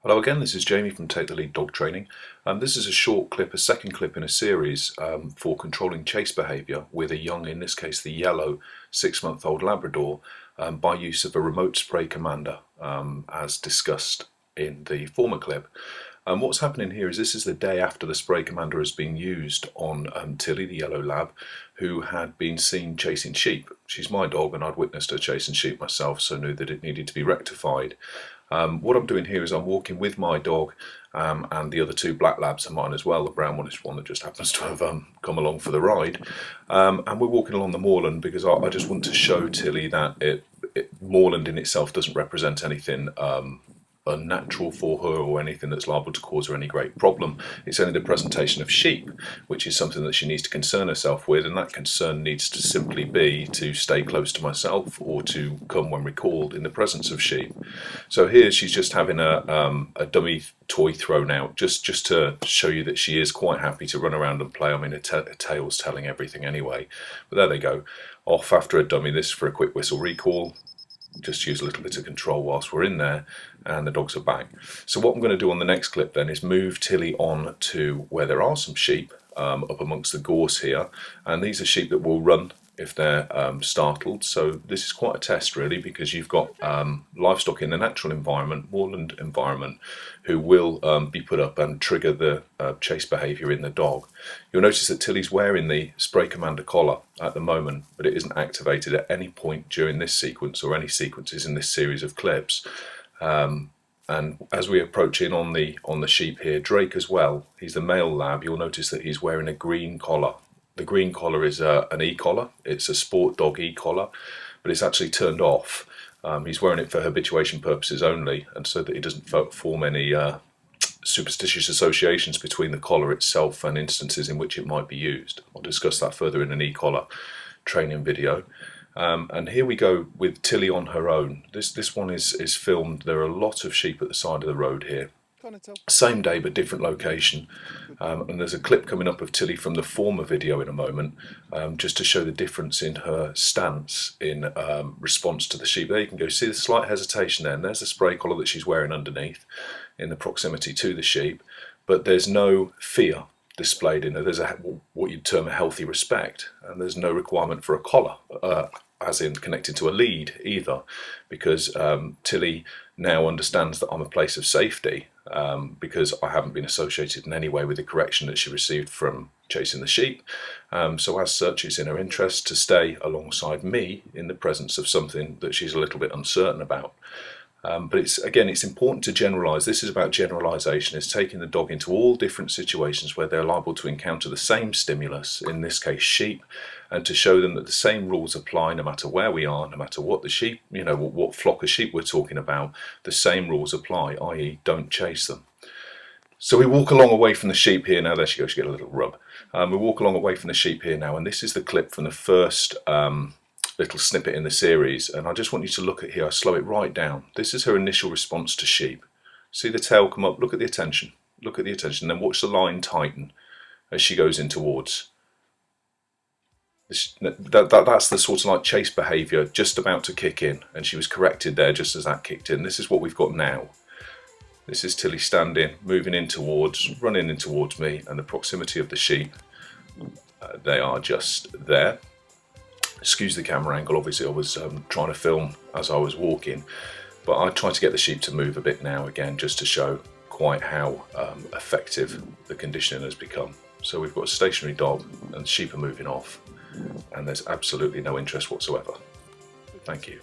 Hello again, this is Jamie from Take the Lead Dog Training. This is a short clip, a second clip in a series for controlling chase behaviour with a young, in this case the yellow 6-month-old Labrador, by use of a remote spray commander as discussed in the former clip. What's happening here is this is the day after the spray commander has been used on Tilly, the yellow lab, who had been seen chasing sheep. She's my dog and I'd witnessed her chasing sheep myself, so knew that it needed to be rectified. What I'm doing here is I'm walking with my dog and the other two black labs are mine as well. The brown one is one that just happens to have come along for the ride. And we're walking along the moorland because I just want to show Tilly that moorland in itself doesn't represent anything unnatural for her or anything that's liable to cause her any great problem. It's only the presentation of sheep, which is something that she needs to concern herself with, and that concern needs to simply be to stay close to myself or to come when recalled in the presence of sheep. So here she's just having a dummy toy thrown out just to show you that she is quite happy to run around and play. I mean, her tail's telling everything anyway, but there they go, off after a dummy. This for a quick whistle recall. Just use a little bit of control whilst we're in there, and the dogs are back. So what I'm going to do on the next clip then is move Tilly on to where there are some sheep up amongst the gorse here, and these are sheep that will run if they're startled. So this is quite a test really, because you've got livestock in the natural environment, moorland environment, who will be put up and trigger the chase behaviour in the dog. You'll notice that Tilly's wearing the spray commander collar at the moment, but it isn't activated at any point during this sequence or any sequences in this series of clips. And as we approach in on the sheep here, Drake as well, he's the male lab, you'll notice that he's wearing a green collar. The green collar is an e-collar. It's a sport dog e-collar, but it's actually turned off. He's wearing it for habituation purposes only, and so that he doesn't form any superstitious associations between the collar itself and instances in which it might be used. I'll discuss that further in an e-collar training video. And here we go with Tilly on her own. This one is filmed. There are a lot of sheep at the side of the road here. Same day but different location, and there's a clip coming up of Tilly from the former video in a moment, just to show the difference in her stance in response to the sheep. There you can go see the slight hesitation there, and there's the spray collar that she's wearing underneath in the proximity to the sheep, but there's no fear displayed in her. There's what you'd term a healthy respect, and there's no requirement for a collar, as in connected to a lead either, because Tilly now understands that I'm a place of safety, because I haven't been associated in any way with the correction that she received from chasing the sheep. So as such, it's in her interest to stay alongside me in the presence of something that she's a little bit uncertain about. But it's important to generalise. This is about generalisation. It's taking the dog into all different situations where they're liable to encounter the same stimulus, in this case sheep, and to show them that the same rules apply no matter where we are, no matter what the sheep, what flock of sheep we're talking about, the same rules apply, i.e. don't chase them. So we walk along away from the sheep here now. There she goes, she get a little rub. We walk along away from the sheep here now, and this is the clip from the first little snippet in the series, and I just want you to look at here. I slow it right down. This is her initial response to sheep. See the tail come up, look at the attention, then watch the line tighten as she goes in towards. That's the sort of like chase behaviour just about to kick in, and she was corrected there just as that kicked in. This is what we've got now. This is Tilly standing, moving in towards, running in towards me, and the proximity of the sheep, they are just there. Excuse the camera angle, obviously I was trying to film as I was walking, but I try to get the sheep to move a bit now again, just to show quite how effective the conditioning has become. So we've got a stationary dog and the sheep are moving off, and there's absolutely no interest whatsoever. Thank you.